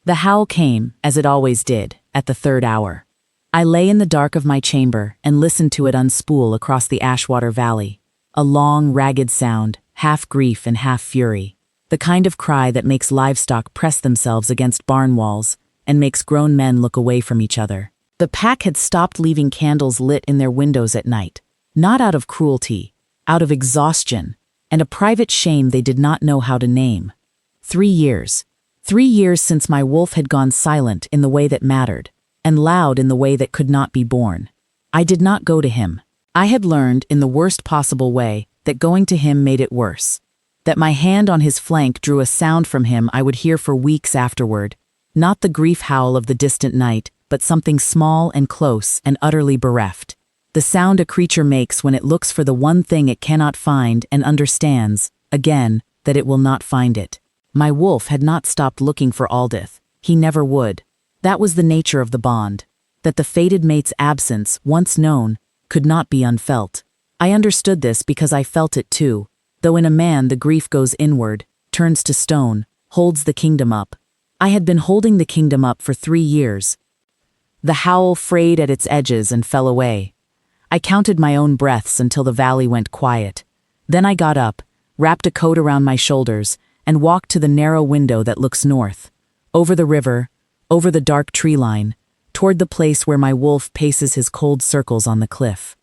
The howl came, as it always did, at the third hour. I lay in the dark of my chamber and listened to it unspool across the Ashwater Valley. A long, ragged sound, half grief and half fury. The kind of cry that makes livestock press themselves against barn walls and makes grown men look away from each other. The pack had stopped leaving candles lit in their windows at night, not out of cruelty, out of exhaustion, and a private shame they did not know how to name. 3 years. 3 years since my wolf had gone silent in the way that mattered, and loud in the way that could not be borne. I did not go to him. I had learned, in the worst possible way, that going to him made it worse. That my hand on his flank drew a sound from him I would hear for weeks afterward, not the grief howl of the distant night, but something small and close and utterly bereft. The sound a creature makes when it looks for the one thing it cannot find and understands, again, that it will not find it. My wolf had not stopped looking for Aldith. He never would. That was the nature of the bond. That the fated mate's absence, once known, could not be unfelt. I understood this because I felt it too, though in a man the grief goes inward, turns to stone, holds the kingdom up. I had been holding the kingdom up for 3 years. The howl frayed at its edges and fell away. I counted my own breaths until the valley went quiet. Then I got up, wrapped a coat around my shoulders, and walked to the narrow window that looks north, over the river, over the dark tree line, toward the place where my wolf paces his cold circles on the cliff.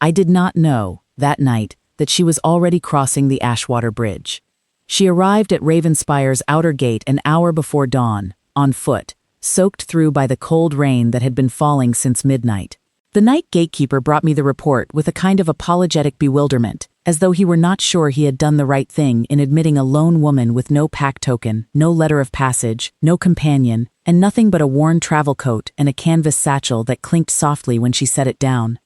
I did not know, that night, that she was already crossing the Ashwater Bridge. She arrived at Ravenspire's outer gate an hour before dawn, on foot, soaked through by the cold rain that had been falling since midnight. The night gatekeeper brought me the report with a kind of apologetic bewilderment, as though he were not sure he had done the right thing in admitting a lone woman with no pack token, no letter of passage, no companion, and nothing but a worn travel coat and a canvas satchel that clinked softly when she set it down.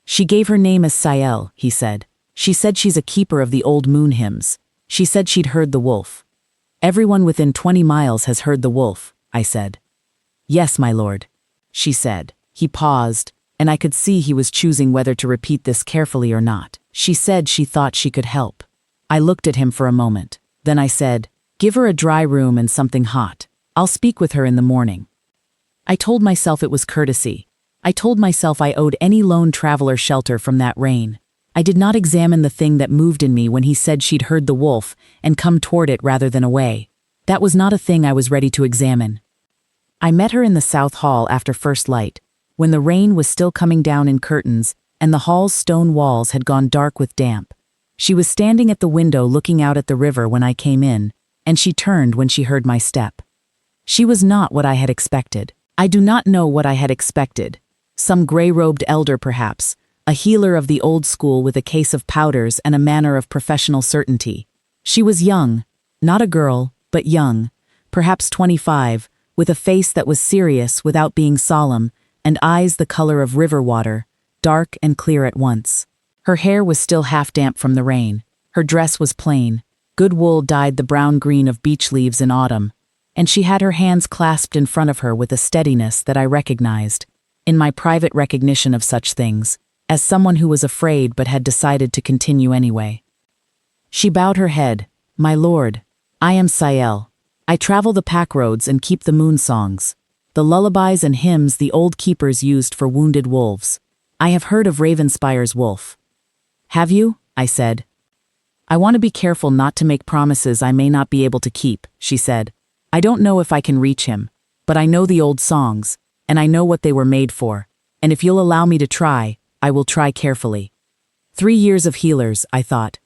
She gave her name as Sael, he said. She said she's a keeper of the old moon hymns. She said she'd heard the wolf. Everyone within 20 miles has heard the wolf, I said. Yes, my lord, she said. He paused, and I could see he was choosing whether to repeat this carefully or not. She said she thought she could help. I looked at him for a moment. Then I said, give her a dry room and something hot. I'll speak with her in the morning. I told myself it was courtesy. I told myself I owed any lone traveler shelter from that rain. I did not examine the thing that moved in me when he said she'd heard the wolf and come toward it rather than away. That was not a thing I was ready to examine. I met her in the south hall after first light, when the rain was still coming down in curtains and the hall's stone walls had gone dark with damp. She was standing at the window looking out at the river when I came in, and she turned when she heard my step. She was not what I had expected. I do not know what I had expected. Some gray-robed elder, perhaps, a healer of the old school with a case of powders and a manner of professional certainty. She was young, not a girl, but young, perhaps 25, with a face that was serious without being solemn, and eyes the color of river water, dark and clear at once. Her hair was still half damp from the rain. Her dress was plain. Good wool dyed the brown-green of beech leaves in autumn, and she had her hands clasped in front of her with a steadiness that I recognized, in my private recognition of such things, as someone who was afraid but had decided to continue anyway. She bowed her head. My lord, I am Sael. I travel the pack roads and keep the moon songs, the lullabies and hymns the old keepers used for wounded wolves. I have heard of Ravenspire's wolf. Have you? I said. I want to be careful not to make promises I may not be able to keep, she said. I don't know if I can reach him, but I know the old songs, and I know what they were made for, and if you'll allow me to try, I will try carefully. 3 years of healers, I thought.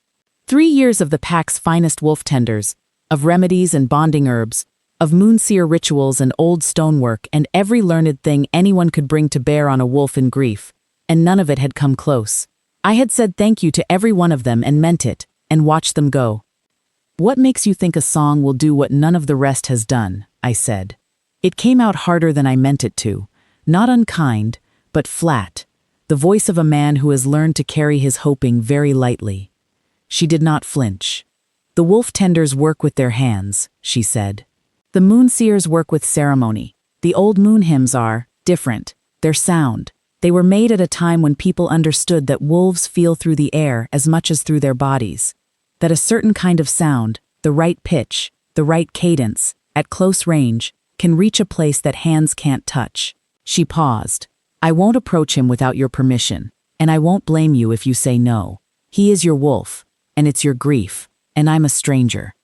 3 years of the pack's finest wolf tenders, of remedies and bonding herbs, of moonseer rituals and old stonework and every learned thing anyone could bring to bear on a wolf in grief, and none of it had come close. I had said thank you to every one of them and meant it, and watched them go. What makes you think a song will do what none of the rest has done? I said. It came out harder than I meant it to, not unkind, but flat, the voice of a man who has learned to carry his hoping very lightly. She did not flinch. The wolf tenders work with their hands, she said. The moonseers work with ceremony. The old moon hymns are different. They're sound. They were made at a time when people understood that wolves feel through the air as much as through their bodies. That a certain kind of sound, the right pitch, the right cadence, at close range, can reach a place that hands can't touch. She paused. I won't approach him without your permission, and I won't blame you if you say no. He is your wolf, and it's your grief, and I'm a stranger.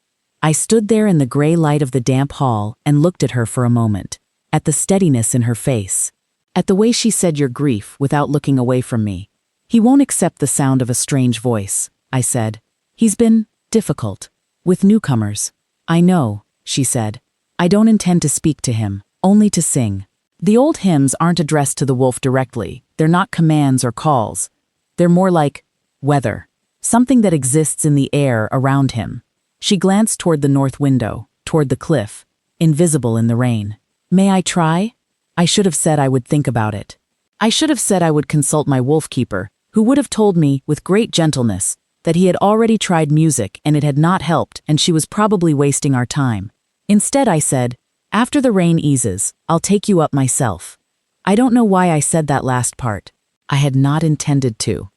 I stood there in the gray light of the damp hall and looked at her for a moment, at the steadiness in her face, at the way she said your grief without looking away from me. He won't accept the sound of a strange voice, I said. He's been difficult with newcomers. I know, she said. I don't intend to speak to him, only to sing. The old hymns aren't addressed to the wolf directly. They're not commands or calls. They're more like weather, something that exists in the air around him. She glanced toward the north window, toward the cliff, invisible in the rain. May I try? I should have said I would think about it. I should have said I would consult my wolf keeper, who would have told me, with great gentleness, that he had already tried music and it had not helped and she was probably wasting our time. Instead I said, after the rain eases, I'll take you up myself. I don't know why I said that last part. I had not intended to.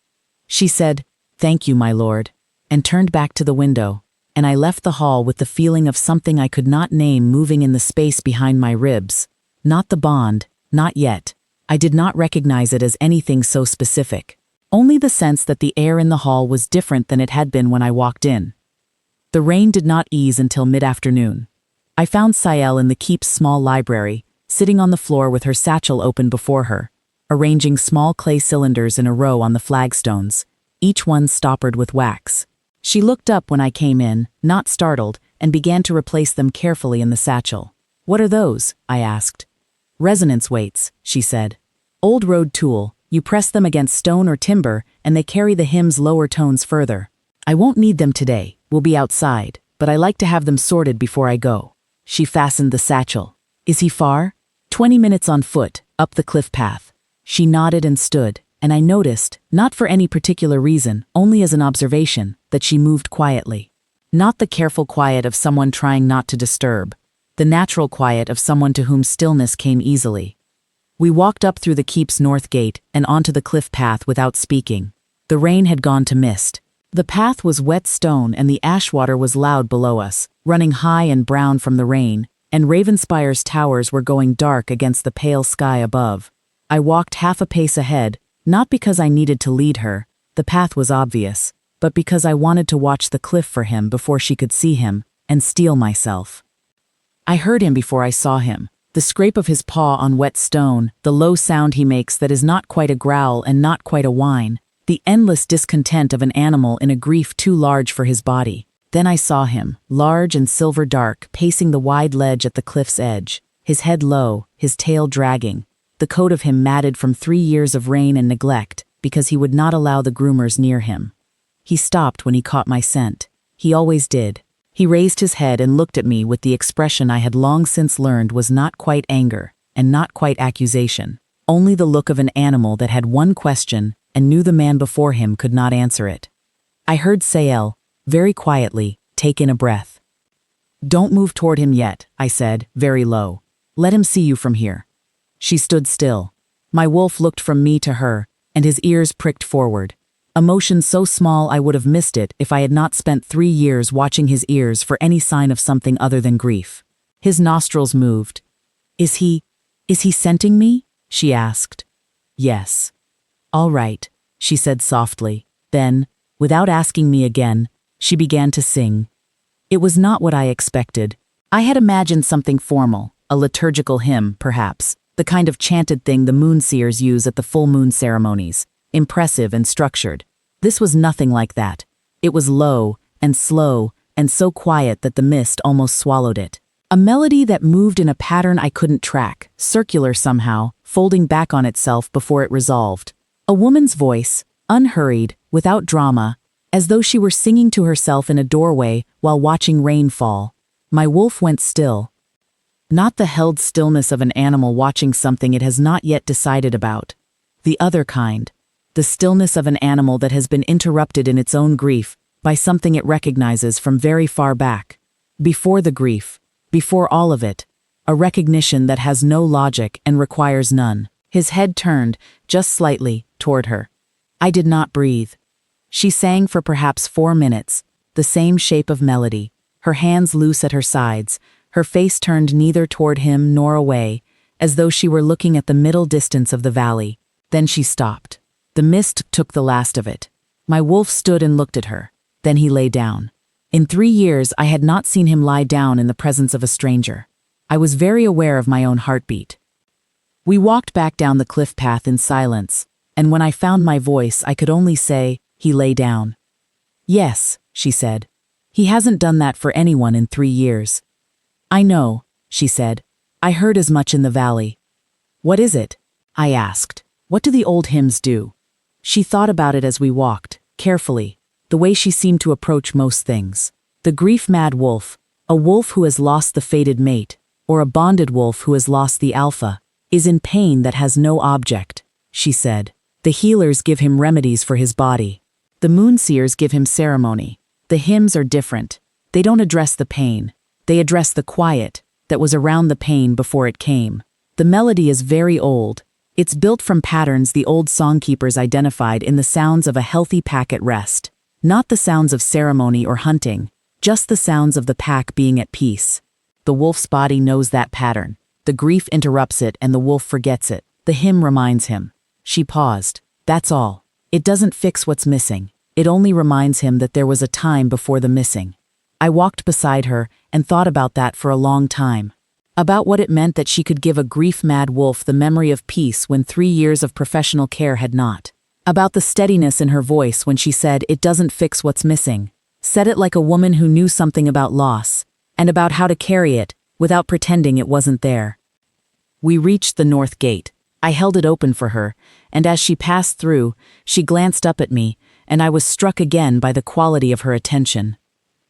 She said, thank you, my lord, and turned back to the window, and I left the hall with the feeling of something I could not name moving in the space behind my ribs. Not the bond, not yet. I did not recognize it as anything so specific. Only the sense that the air in the hall was different than it had been when I walked in. The rain did not ease until mid-afternoon. I found Sael in the keep's small library, sitting on the floor with her satchel open before her, arranging small clay cylinders in a row on the flagstones, each one stoppered with wax. She looked up when I came in, not startled, and began to replace them carefully in the satchel. What are those? I asked. Resonance weights, she said. Old road tool. You press them against stone or timber, and they carry the hymn's lower tones further. I won't need them today, we'll be outside, but I like to have them sorted before I go. She fastened the satchel. Is he far? 20 minutes on foot, up the cliff path. She nodded and stood, and I noticed, not for any particular reason, only as an observation, that she moved quietly. Not the careful quiet of someone trying not to disturb, the natural quiet of someone to whom stillness came easily. We walked up through the keep's north gate and onto the cliff path without speaking. The rain had gone to mist. The path was wet stone and the ash water was loud below us, running high and brown from the rain, and Ravenspire's towers were going dark against the pale sky above. I walked half a pace ahead, not because I needed to lead her, the path was obvious, but because I wanted to watch the cliff for him before she could see him, and steel myself. I heard him before I saw him. The scrape of his paw on wet stone, the low sound he makes that is not quite a growl and not quite a whine, the endless discontent of an animal in a grief too large for his body. Then I saw him, large and silver dark, pacing the wide ledge at the cliff's edge, his head low, his tail dragging, the coat of him matted from 3 years of rain and neglect, because he would not allow the groomers near him. He stopped when he caught my scent. He always did. He raised his head and looked at me with the expression I had long since learned was not quite anger, and not quite accusation, only the look of an animal that had one question and knew the man before him could not answer it. I heard Sael, very quietly, take in a breath. Don't move toward him yet, I said, very low. Let him see you from here. She stood still. My wolf looked from me to her, and his ears pricked forward. A motion so small I would have missed it if I had not spent 3 years watching his ears for any sign of something other than grief. His nostrils moved. Is he scenting me? She asked. Yes. All right, she said softly. Then, without asking me again, she began to sing. It was not what I expected. I had imagined something formal, a liturgical hymn, perhaps, the kind of chanted thing the moonseers use at the full moon ceremonies. Impressive and structured. This was nothing like that. It was low and slow and so quiet that the mist almost swallowed it. A melody that moved in a pattern I couldn't track, circular somehow, folding back on itself before it resolved. A woman's voice, unhurried, without drama, as though she were singing to herself in a doorway while watching rain fall. My wolf went still. Not the held stillness of an animal watching something it has not yet decided about. The other kind. The stillness of an animal that has been interrupted in its own grief by something it recognizes from very far back. Before the grief, before all of it, a recognition that has no logic and requires none. His head turned, just slightly, toward her. I did not breathe. She sang for perhaps 4 minutes, the same shape of melody, her hands loose at her sides, Her face turned neither toward him nor away, as though she were looking at the middle distance of the valley. Then she stopped. The mist took the last of it. My wolf stood and looked at her. Then he lay down. In 3 years I had not seen him lie down in the presence of a stranger. I was very aware of my own heartbeat. We walked back down the cliff path in silence, and when I found my voice I could only say, "He lay down." "Yes," she said. "He hasn't done that for anyone in 3 years." "I know," she said. "I heard as much in the valley." "What is it?" I asked. "What do the old hymns do?" She thought about it as we walked, carefully, the way she seemed to approach most things. The grief-mad wolf, a wolf who has lost the fated mate, or a bonded wolf who has lost the alpha, is in pain that has no object, she said. The healers give him remedies for his body. The moonseers give him ceremony. The hymns are different. They don't address the pain. They address the quiet that was around the pain before it came. The melody is very old. It's built from patterns the old songkeepers identified in the sounds of a healthy pack at rest. Not the sounds of ceremony or hunting, just the sounds of the pack being at peace. The wolf's body knows that pattern. The grief interrupts it and the wolf forgets it. The hymn reminds him. She paused. That's all. It doesn't fix what's missing. It only reminds him that there was a time before the missing. I walked beside her and thought about that for a long time. About what it meant that she could give a grief-mad wolf the memory of peace when 3 years of professional care had not. About the steadiness in her voice when she said, "It doesn't fix what's missing." Said it like a woman who knew something about loss, and about how to carry it without pretending it wasn't there. We reached the north gate. I held it open for her, and as she passed through, she glanced up at me, and I was struck again by the quality of her attention.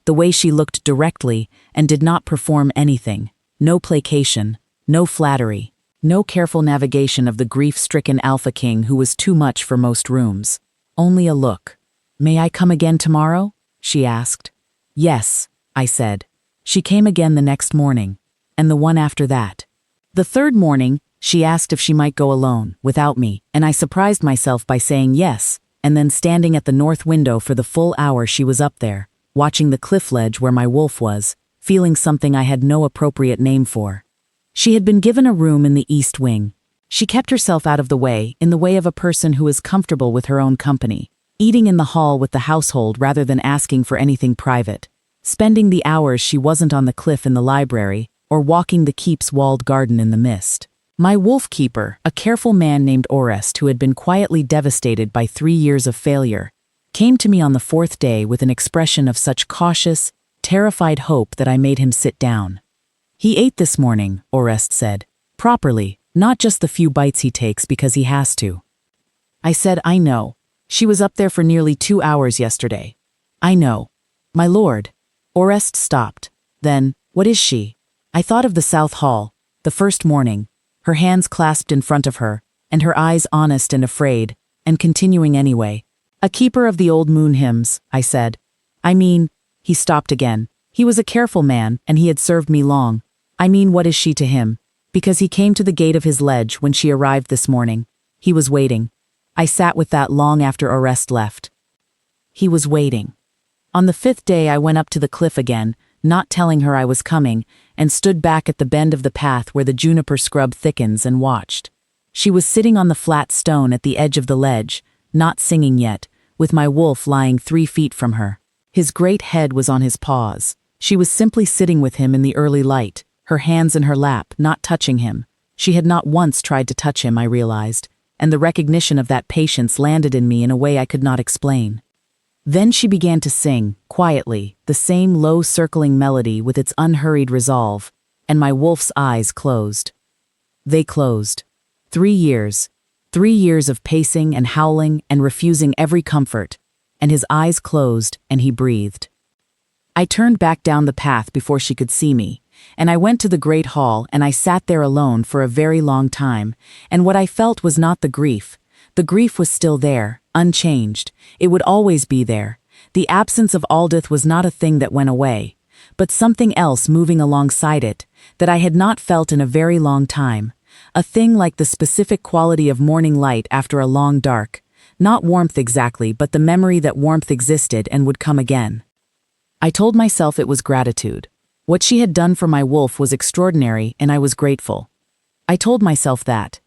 The way she looked directly and did not perform anything. No placation, no flattery, no careful navigation of the grief-stricken alpha king who was too much for most rooms. Only a look. "May I come again tomorrow?" she asked. "Yes," I said. She came again the next morning, and the one after that. The third morning, she asked if she might go alone, without me, and I surprised myself by saying yes, and then standing at the north window for the full hour she was up there, watching the cliff ledge where my wolf was, feeling something I had no appropriate name for. She had been given a room in the east wing. She kept herself out of the way of a person who is comfortable with her own company, eating in the hall with the household rather than asking for anything private, spending the hours she wasn't on the cliff in the library, or walking the keep's walled garden in the mist. My wolf keeper, a careful man named Orest who had been quietly devastated by 3 years of failure, came to me on the 4th day with an expression of such cautious, terrified hope that I made him sit down. "He ate this morning," Orest said. "Properly, not just the few bites he takes because he has to." I said, "I know. She was up there for nearly 2 hours yesterday." "I know. My lord." Orest stopped. Then, "What is she?" I thought of the South Hall, the first morning, her hands clasped in front of her, and her eyes honest and afraid, and continuing anyway. "A keeper of the old moon hymns," I said. "I mean," he stopped again. He was a careful man, and he had served me long. "I mean, what is she to him?" Because he came to the gate of his ledge when she arrived this morning. He was waiting. I sat with that long after Orest left. He was waiting. On the 5th day I went up to the cliff again, not telling her I was coming, and stood back at the bend of the path where the juniper scrub thickens and watched. She was sitting on the flat stone at the edge of the ledge, not singing yet, with my wolf lying 3 feet from her. His great head was on his paws. She was simply sitting with him in the early light, her hands in her lap, not touching him. She had not once tried to touch him, I realized, and the recognition of that patience landed in me in a way I could not explain. Then she began to sing, quietly, the same low circling melody with its unhurried resolve, and my wolf's eyes closed. They closed. 3 years. 3 years of pacing and howling and refusing every comfort, and his eyes closed and he breathed. I turned back down the path before she could see me, and I went to the great hall and I sat there alone for a very long time, and what I felt was not the grief. The grief was still there, unchanged. It would always be there. The absence of Aldith was not a thing that went away, but something else moving alongside it, that I had not felt in a very long time. A thing like the specific quality of morning light after a long dark. Not warmth exactly, but the memory that warmth existed and would come again. I told myself it was gratitude. What she had done for my wolf was extraordinary, and I was grateful. I told myself that.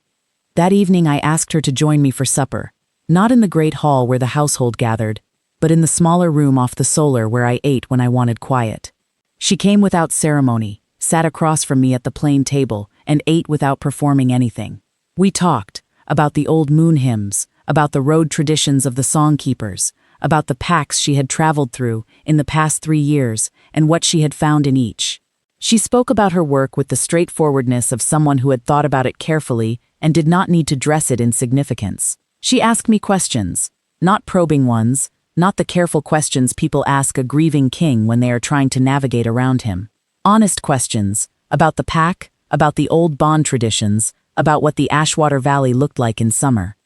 That evening I asked her to join me for supper, not in the great hall where the household gathered, but in the smaller room off the solar where I ate when I wanted quiet. She came without ceremony, sat across from me at the plain table, and ate without performing anything. We talked about the old moon hymns, about the road traditions of the songkeepers, about the packs she had traveled through in the past 3 years and what she had found in each. She spoke about her work with the straightforwardness of someone who had thought about it carefully and did not need to dress it in significance. She asked me questions, not probing ones, not the careful questions people ask a grieving king when they are trying to navigate around him. Honest questions, about the pack, about the old bond traditions, about what the Ashwater Valley looked like in summer.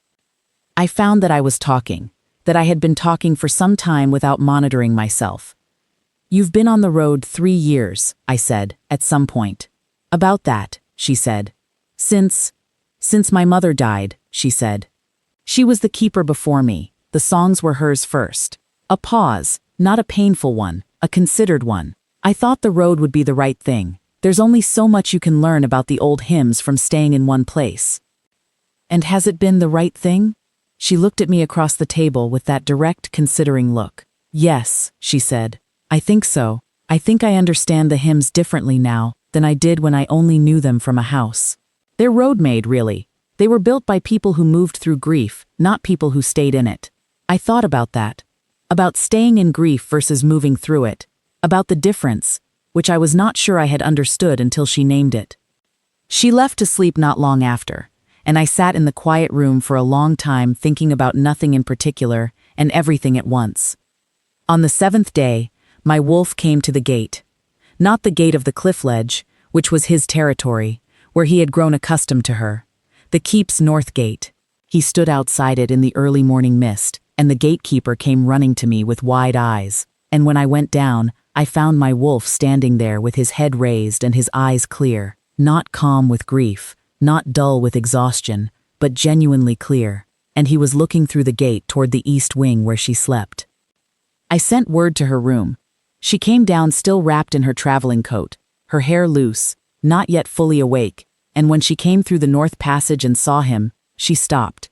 I found that I was talking, that I had been talking for some time without monitoring myself. "You've been on the road 3 years," I said, at some point. "About that," she said. Since my mother died," she said. "She was the keeper before me. The songs were hers first." A pause, not a painful one, a considered one. I thought the road would be the right thing. There's only so much you can learn about the old hymns from staying in one place. "And has it been the right thing?" She looked at me across the table with that direct, considering look. "Yes," she said. "I think so. I think I understand the hymns differently now than I did when I only knew them from a house. They're road-made, really. They were built by people who moved through grief, not people who stayed in it." I thought about that. About staying in grief versus moving through it. About the difference, which I was not sure I had understood until she named it. She left to sleep not long after, and I sat in the quiet room for a long time thinking about nothing in particular and everything at once. On the 7th day, my wolf came to the gate. Not the gate of the cliff ledge, which was his territory, where he had grown accustomed to her. The keep's north gate. He stood outside it in the early morning mist, and the gatekeeper came running to me with wide eyes, and when I went down, I found my wolf standing there with his head raised and his eyes clear, not calm with grief, not dull with exhaustion, but genuinely clear, and he was looking through the gate toward the east wing where she slept. I sent word to her room. She came down still wrapped in her traveling coat, her hair loose, not yet fully awake, and when she came through the north passage and saw him, she stopped.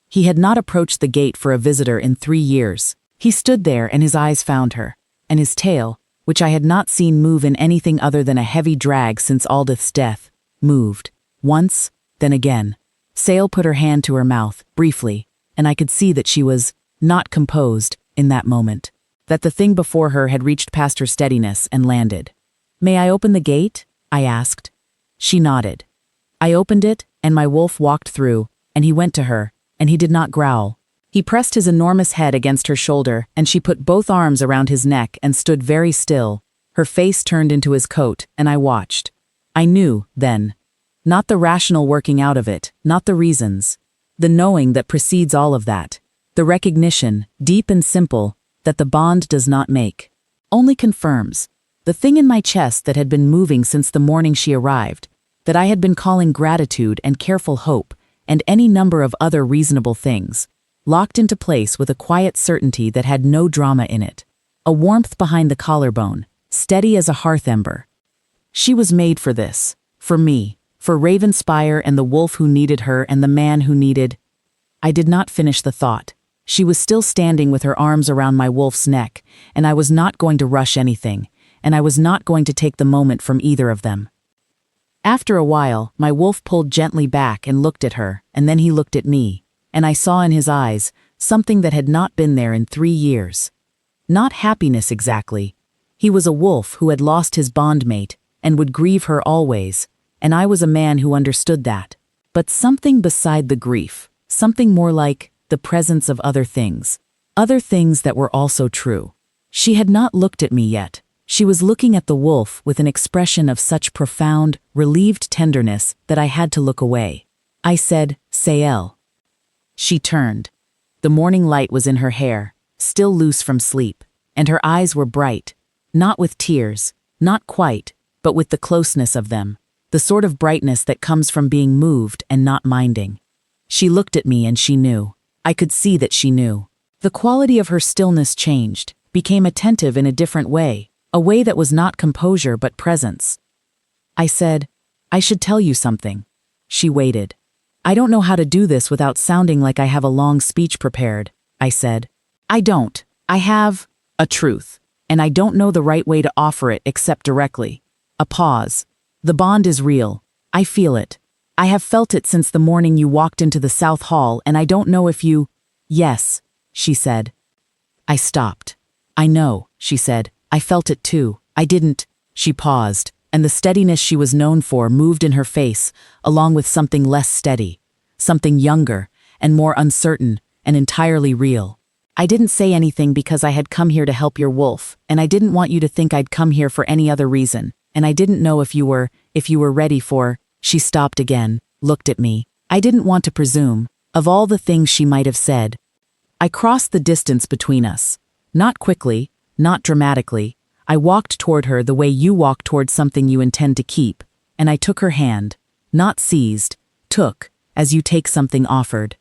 He had not approached the gate for a visitor in 3 years. He stood there and his eyes found her, and his tail, which I had not seen move in anything other than a heavy drag since Aldith's death, moved. Once, then again. Sale put her hand to her mouth, briefly, and I could see that she was not composed in that moment, that the thing before her had reached past her steadiness and landed. "May I open the gate?" I asked. She nodded. I opened it, and my wolf walked through, and he went to her, and he did not growl. He pressed his enormous head against her shoulder, and she put both arms around his neck and stood very still, her face turned into his coat, and I watched. I knew, then. Not the rational working out of it, not the reasons. The knowing that precedes all of that. The recognition, deep and simple, that the bond does not make. Only confirms. The thing in my chest that had been moving since the morning she arrived, that I had been calling gratitude and careful hope, and any number of other reasonable things, locked into place with a quiet certainty that had no drama in it. A warmth behind the collarbone, steady as a hearth ember. She was made for this, for me, for Ravenspire and the wolf who needed her and the man who needed. I did not finish the thought. She was still standing with her arms around my wolf's neck, and I was not going to rush anything, and I was not going to take the moment from either of them. After a while, my wolf pulled gently back and looked at her, and then he looked at me, and I saw in his eyes something that had not been there in 3 years. Not happiness exactly. He was a wolf who had lost his bondmate and would grieve her always, and I was a man who understood that. But something beside the grief, something more like the presence of other things that were also true. She had not looked at me yet. She was looking at the wolf with an expression of such profound, relieved tenderness that I had to look away. I said, "Sael." She turned. The morning light was in her hair, still loose from sleep, and her eyes were bright, not with tears, not quite, but with the closeness of them, the sort of brightness that comes from being moved and not minding. She looked at me and she knew. I could see that she knew. The quality of her stillness changed, became attentive in a different way, a way that was not composure but presence. I said, "I should tell you something." She waited. "I don't know how to do this without sounding like I have a long speech prepared," I said. "I don't. I have a truth, and I don't know the right way to offer it except directly." A pause. "The bond is real. I feel it. I have felt it since the morning you walked into the South Hall, and I don't know if you—" "Yes," she said. I stopped. "I know," she said. "I felt it too. I didn't—" She paused, and the steadiness she was known for moved in her face, along with something less steady, something younger and more uncertain and entirely real. "I didn't say anything because I had come here to help your wolf, and I didn't want you to think I'd come here for any other reason, and I didn't know if you were ready for—" She stopped again, looked at me. I didn't want to presume, of all the things she might have said. I crossed the distance between us. Not quickly, not dramatically. I walked toward her the way you walk toward something you intend to keep, and I took her hand, not seized, took, as you take something offered.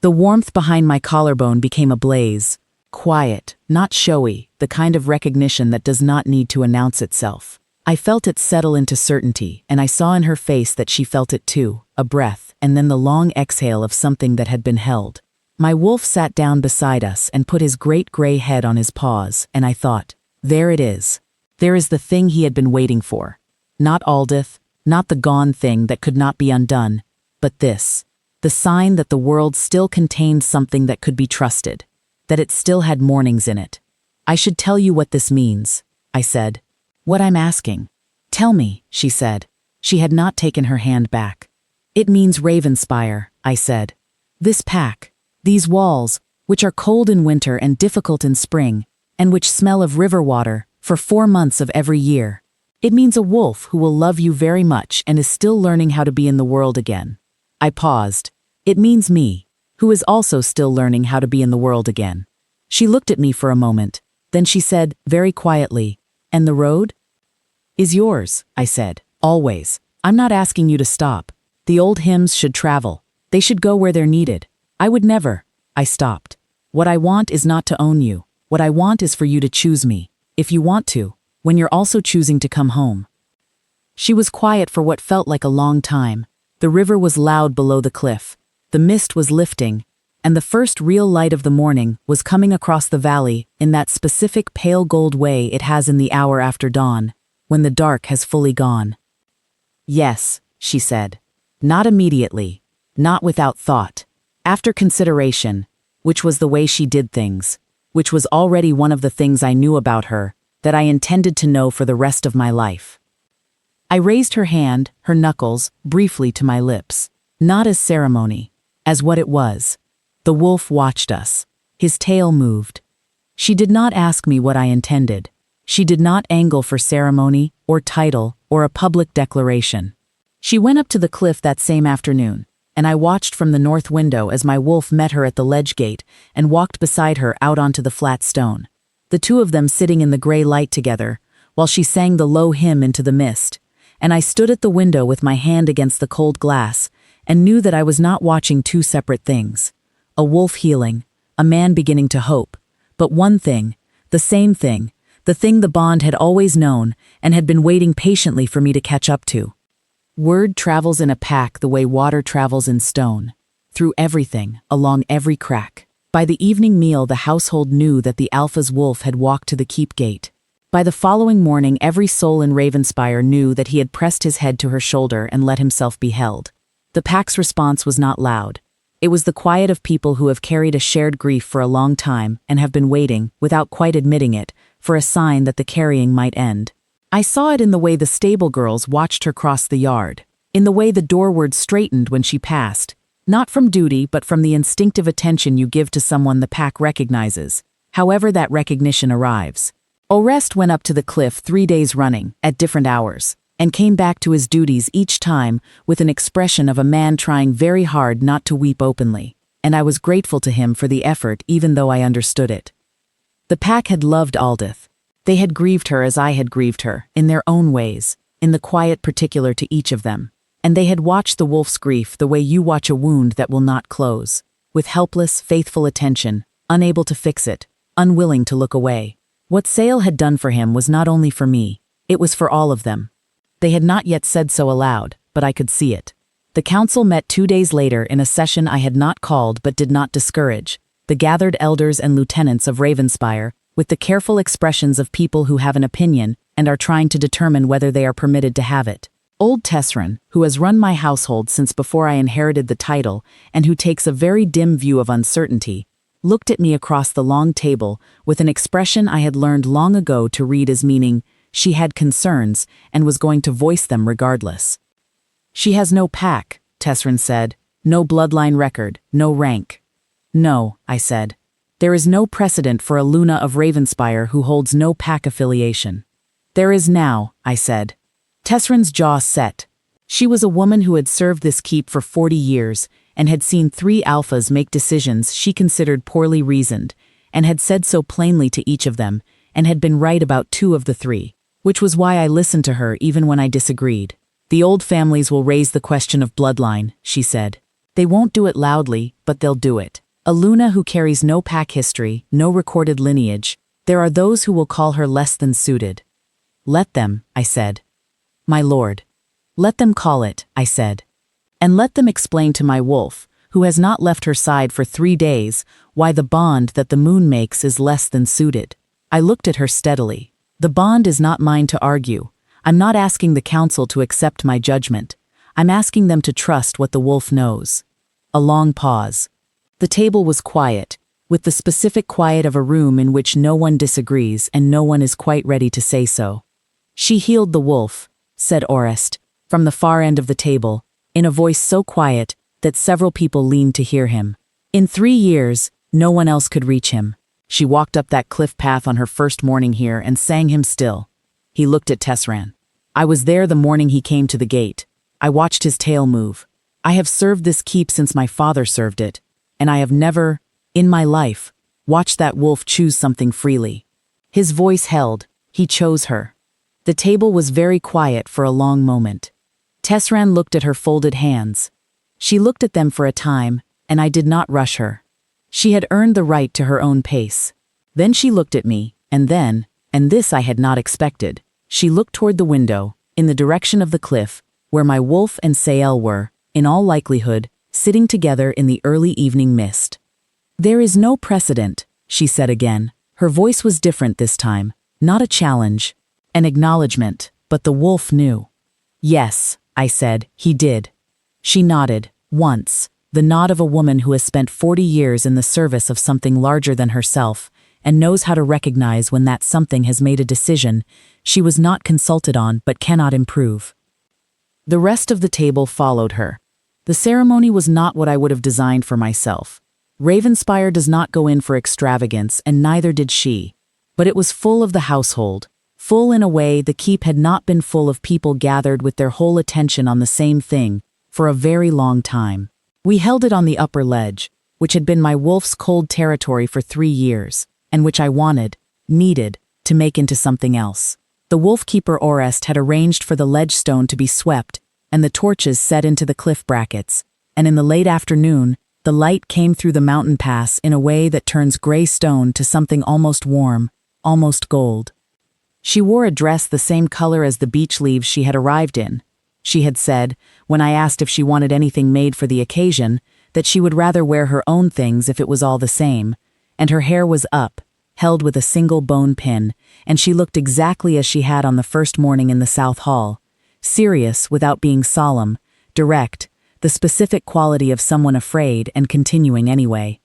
The warmth behind my collarbone became a blaze, quiet, not showy, the kind of recognition that does not need to announce itself. I felt it settle into certainty, and I saw in her face that she felt it too, a breath, and then the long exhale of something that had been held. My wolf sat down beside us and put his great gray head on his paws, and I thought, there it is. There is the thing he had been waiting for. Not Aldith, not the gone thing that could not be undone, but this. The sign that the world still contained something that could be trusted, that it still had mornings in it. "I should tell you what this means," I said. "What I'm asking." "Tell me," she said. She had not taken her hand back. "It means Ravenspire," I said. "This pack, these walls, which are cold in winter and difficult in spring, and which smell of river water for 4 months of every year. It means a wolf who will love you very much and is still learning how to be in the world again." I paused. "It means me, who is also still learning how to be in the world again." She looked at me for a moment. Then she said, very quietly, "And the road?" "Is yours," I said. "Always. I'm not asking you to stop. The old hymns should travel. They should go where they're needed. I would never—" I stopped. "What I want is not to own you. What I want is for you to choose me, if you want to, when you're also choosing to come home." She was quiet for what felt like a long time. The river was loud below the cliff. The mist was lifting, and the first real light of the morning was coming across the valley in that specific pale gold way it has in the hour after dawn, when the dark has fully gone. "Yes," she said. Not immediately, not without thought. After consideration, which was the way she did things, which was already one of the things I knew about her, that I intended to know for the rest of my life. I raised her hand, her knuckles, briefly to my lips, not as ceremony, as what it was. The wolf watched us. His tail moved. She did not ask me what I intended. She did not angle for ceremony, or title, or a public declaration. She went up to the cliff that same afternoon, and I watched from the north window as my wolf met her at the ledge gate and walked beside her out onto the flat stone. The two of them sitting in the gray light together, while she sang the low hymn into the mist, and I stood at the window with my hand against the cold glass and knew that I was not watching two separate things. A wolf healing, a man beginning to hope, but one thing, the same thing, the thing the bond had always known and had been waiting patiently for me to catch up to. Word travels in a pack the way water travels in stone, through everything, along every crack. By the evening meal, the household knew that the Alpha's wolf had walked to the keep gate. By the following morning, every soul in Ravenspire knew that he had pressed his head to her shoulder and let himself be held. The pack's response was not loud. It was the quiet of people who have carried a shared grief for a long time and have been waiting, without quite admitting it, for a sign that the carrying might end. I saw it in the way the stable girls watched her cross the yard, in the way the doorward straightened when she passed, not from duty but from the instinctive attention you give to someone the pack recognizes, however that recognition arrives. Orest went up to the cliff 3 days running, at different hours, and came back to his duties each time with an expression of a man trying very hard not to weep openly, and I was grateful to him for the effort even though I understood it. The pack had loved Aldith. They had grieved her as I had grieved her, in their own ways, in the quiet particular to each of them, and they had watched the wolf's grief the way you watch a wound that will not close, with helpless, faithful attention, unable to fix it, unwilling to look away. What Sale had done for him was not only for me, it was for all of them. They had not yet said so aloud, but I could see it. The council met 2 days later in a session I had not called but did not discourage, the gathered elders and lieutenants of Ravenspire, with the careful expressions of people who have an opinion and are trying to determine whether they are permitted to have it. Old Tessran, who has run my household since before I inherited the title and who takes a very dim view of uncertainty, looked at me across the long table with an expression I had learned long ago to read as meaning she had concerns and was going to voice them regardless. She has no pack, Tessran said, no bloodline record, no rank. No, I said. There is no precedent for a Luna of Ravenspire who holds no pack affiliation. There is now, I said. Tessran's jaw set. She was a woman who had served this keep for 40 years and had seen 3 alphas make decisions she considered poorly reasoned, and had said so plainly to each of them, and had been right about 2 of the 3, which was why I listened to her even when I disagreed. The old families will raise the question of bloodline, she said. They won't do it loudly, but they'll do it. A Luna who carries no pack history, no recorded lineage, there are those who will call her less than suited. Let them, I said. My lord. Let them call it, I said. And let them explain to my wolf, who has not left her side for 3 days, why the bond that the moon makes is less than suited. I looked at her steadily. The bond is not mine to argue. I'm not asking the council to accept my judgment. I'm asking them to trust what the wolf knows. A long pause. The table was quiet, with the specific quiet of a room in which no one disagrees and no one is quite ready to say so. She healed the wolf, said Orest, from the far end of the table, in a voice so quiet that several people leaned to hear him. In 3 years, no one else could reach him. She walked up that cliff path on her first morning here and sang him still. He looked at Tessran. I was there the morning he came to the gate. I watched his tail move. I have served this keep since my father served it, and I have never, in my life, watched that wolf choose something freely. His voice held. He chose her. The table was very quiet for a long moment. Tessran looked at her folded hands. She looked at them for a time, and I did not rush her. She had earned the right to her own pace. Then she looked at me, and then, and this I had not expected, she looked toward the window, in the direction of the cliff, where my wolf and Sael were, in all likelihood, sitting together in the early evening mist. There is no precedent, she said again. Her voice was different this time, not a challenge, an acknowledgement, but the wolf knew. Yes, I said, he did. She nodded, once, the nod of a woman who has spent 40 years in the service of something larger than herself, and knows how to recognize when that something has made a decision she was not consulted on but cannot improve. The rest of the table followed her. The ceremony was not what I would have designed for myself. Ravenspire does not go in for extravagance, and neither did she. But it was full of the household. Full in a way the keep had not been full of people gathered with their whole attention on the same thing for a very long time. We held it on the upper ledge, which had been my wolf's cold territory for 3 years, and which I needed, to make into something else. The wolf-keeper Orest had arranged for the ledge stone to be swept and the torches set into the cliff brackets, and in the late afternoon, the light came through the mountain pass in a way that turns gray stone to something almost warm, almost gold. She wore a dress the same color as the beech leaves she had arrived in. She had said, when I asked if she wanted anything made for the occasion, that she would rather wear her own things if it was all the same, and her hair was up, held with a single bone pin, and she looked exactly as she had on the first morning in the South Hall, serious without being solemn, direct, the specific quality of someone afraid and continuing anyway.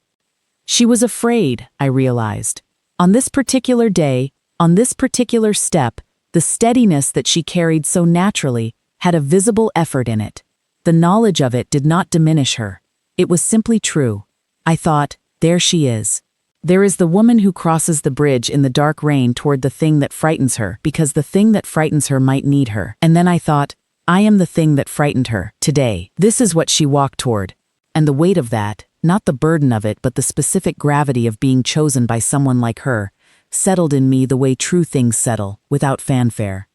She was afraid, I realized. On this particular day, on this particular step, the steadiness that she carried so naturally had a visible effort in it. The knowledge of it did not diminish her. It was simply true. I thought, there she is. There is the woman who crosses the bridge in the dark rain toward the thing that frightens her, because the thing that frightens her might need her. And then I thought, I am the thing that frightened her, today. This is what she walked toward. And the weight of that, not the burden of it but the specific gravity of being chosen by someone like her, settled in me the way true things settle, without fanfare.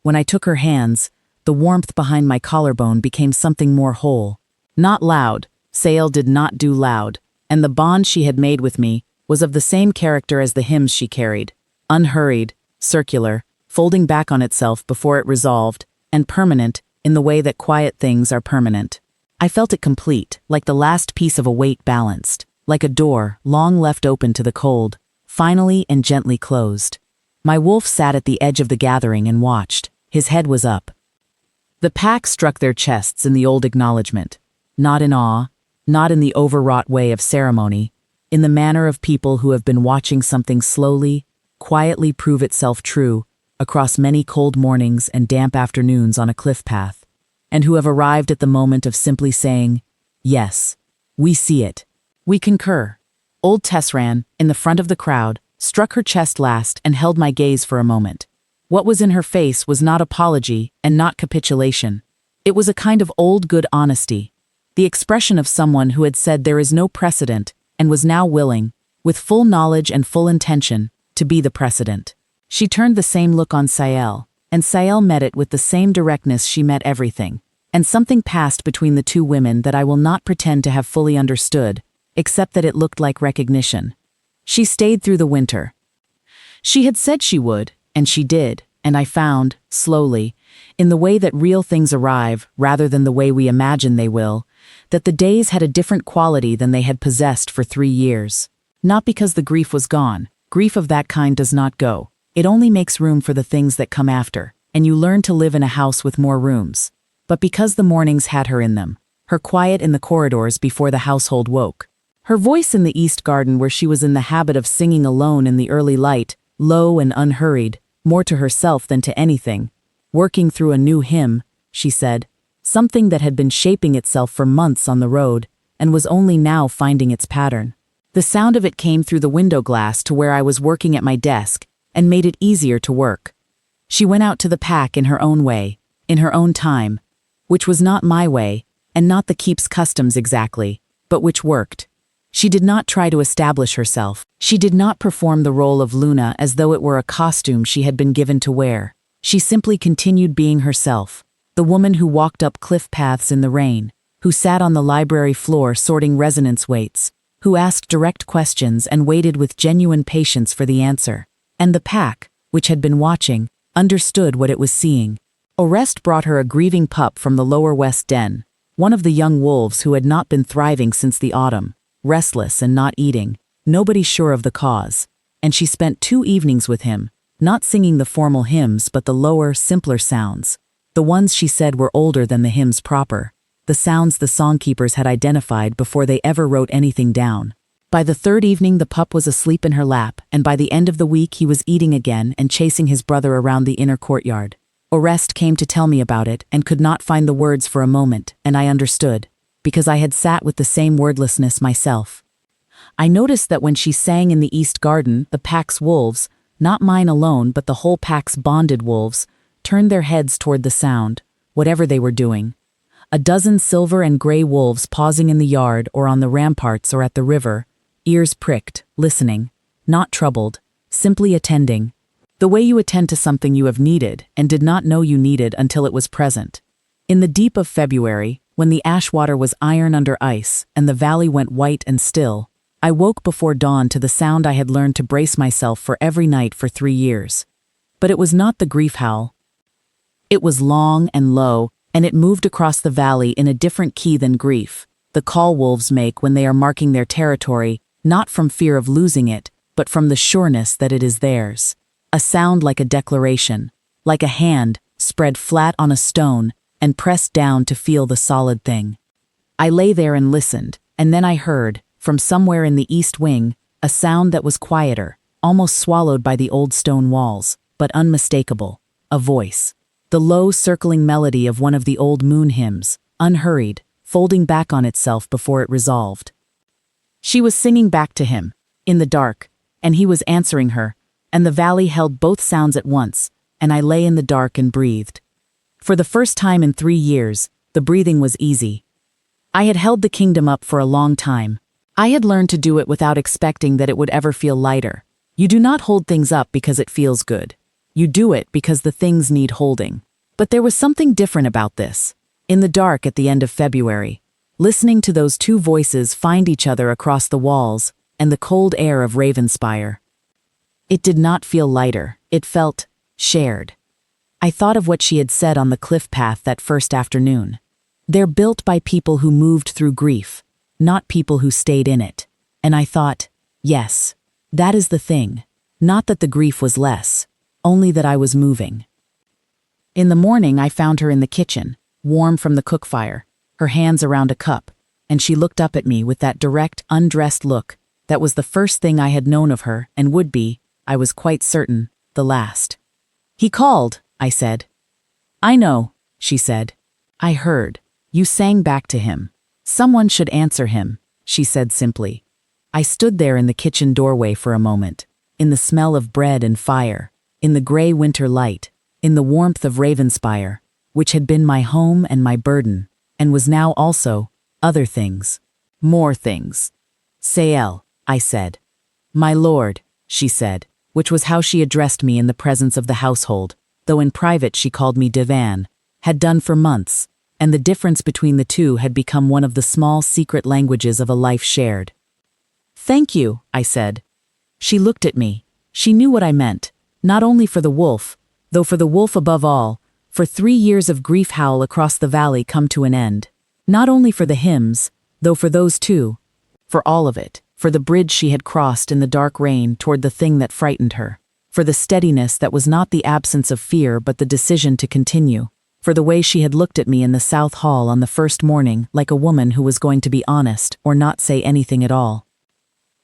When I took her hands, the warmth behind my collarbone became something more whole. Not loud, Sael did not do loud, and the bond she had made with me was of the same character as the hymns she carried, unhurried, circular, folding back on itself before it resolved, and permanent in the way that quiet things are permanent. I felt it complete, like the last piece of a weight balanced, like a door long left open to the cold, finally and gently closed. My wolf sat at the edge of the gathering and watched. His head was up. The pack struck their chests in the old acknowledgement, not in awe, not in the overwrought way of ceremony, in the manner of people who have been watching something slowly, quietly prove itself true across many cold mornings and damp afternoons on a cliff path, and who have arrived at the moment of simply saying, "Yes, we see it. We concur." Old Tessran, in the front of the crowd, struck her chest last and held my gaze for a moment. What was in her face was not apology and not capitulation. It was a kind of old good honesty, the expression of someone who had said there is no precedent and was now willing, with full knowledge and full intention, to be the precedent. She turned the same look on Sael, and Sael met it with the same directness she met everything, and something passed between the two women that I will not pretend to have fully understood, except that it looked like recognition. She stayed through the winter. She had said she would, and she did, and I found, slowly, in the way that real things arrive rather than the way we imagine they will, that the days had a different quality than they had possessed for 3 years. Not because the grief was gone. Grief of that kind does not go. It only makes room for the things that come after, and you learn to live in a house with more rooms. But because the mornings had her in them, her quiet in the corridors before the household woke, her voice in the east garden where she was in the habit of singing alone in the early light, low and unhurried, more to herself than to anything, working through a new hymn, she said, something that had been shaping itself for months on the road, and was only now finding its pattern. The sound of it came through the window glass to where I was working at my desk, and made it easier to work. She went out to the pack in her own way, in her own time, which was not my way, and not the keep's customs exactly, but which worked. She did not try to establish herself. She did not perform the role of Luna as though it were a costume she had been given to wear. She simply continued being herself, the woman who walked up cliff paths in the rain, who sat on the library floor sorting resonance weights, who asked direct questions and waited with genuine patience for the answer. And the pack, which had been watching, understood what it was seeing. Orest brought her a grieving pup from the lower west den, one of the young wolves who had not been thriving since the autumn, restless and not eating, nobody sure of the cause. And she spent 2 evenings with him, not singing the formal hymns but the lower, simpler sounds, the ones she said were older than the hymns proper, the sounds the songkeepers had identified before they ever wrote anything down. By the 3rd evening the pup was asleep in her lap, and by the end of the week he was eating again and chasing his brother around the inner courtyard. Orest came to tell me about it and could not find the words for a moment, and I understood, because I had sat with the same wordlessness myself. I noticed that when she sang in the east garden, the pack's wolves, not mine alone but the whole pack's bonded wolves, turned their heads toward the sound, whatever they were doing. A dozen silver and gray wolves pausing in the yard or on the ramparts or at the river, ears pricked, listening, not troubled, simply attending, the way you attend to something you have needed and did not know you needed until it was present. In the deep of February, when the ash water was iron under ice and the valley went white and still, I woke before dawn to the sound I had learned to brace myself for every night for 3 years. But it was not the grief howl. It was long and low, and it moved across the valley in a different key than grief, the call wolves make when they are marking their territory, not from fear of losing it, but from the sureness that it is theirs. A sound like a declaration, like a hand spread flat on a stone and pressed down to feel the solid thing. I lay there and listened, and then I heard, from somewhere in the east wing, a sound that was quieter, almost swallowed by the old stone walls, but unmistakable, a voice. The low circling melody of one of the old moon hymns, unhurried, folding back on itself before it resolved. She was singing back to him, in the dark, and he was answering her, and the valley held both sounds at once, and I lay in the dark and breathed. For the first time in 3 years, the breathing was easy. I had held the kingdom up for a long time. I had learned to do it without expecting that it would ever feel lighter. You do not hold things up because it feels good. You do it because the things need holding. But there was something different about this. In the dark at the end of February, listening to those 2 voices find each other across the walls and the cold air of Ravenspire. It did not feel lighter, it felt shared. I thought of what she had said on the cliff path that first afternoon. They're built by people who moved through grief, not people who stayed in it. And I thought, yes, that is the thing. Not that the grief was less, only that I was moving. In the morning, I found her in the kitchen, warm from the cook fire, her hands around a cup, and she looked up at me with that direct, undressed look that was the first thing I had known of her and would be, I was quite certain, the last. "He called," I said. "I know," she said. "I heard. You sang back to him. Someone should answer him," she said simply. I stood there in the kitchen doorway for a moment, in the smell of bread and fire, in the gray winter light, in the warmth of Ravenspire, which had been my home and my burden, and was now also other things. More things. "Sael," I said. "My lord," she said, which was how she addressed me in the presence of the household, though in private she called me Divan, had done for months, and the difference between the two had become one of the small secret languages of a life shared. "Thank you," I said. She looked at me. She knew what I meant, not only for the wolf, though for the wolf above all, for 3 years of grief howl across the valley come to an end. Not only for the hymns, though for those too, for all of it, for the bridge she had crossed in the dark rain toward the thing that frightened her, for the steadiness that was not the absence of fear but the decision to continue, for the way she had looked at me in the South Hall on the first morning like a woman who was going to be honest or not say anything at all.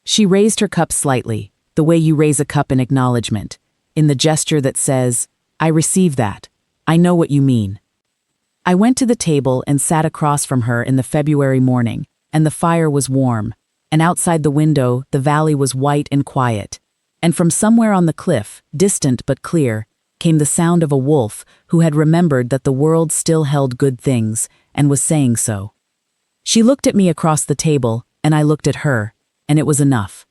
She raised her cup slightly, the way you raise a cup in acknowledgement, in the gesture that says, "I receive that. I know what you mean." I went to the table and sat across from her in the February morning, and the fire was warm, and outside the window the valley was white and quiet, and from somewhere on the cliff, distant but clear, came the sound of a wolf who had remembered that the world still held good things, and was saying so. She looked at me across the table, and I looked at her, and it was enough.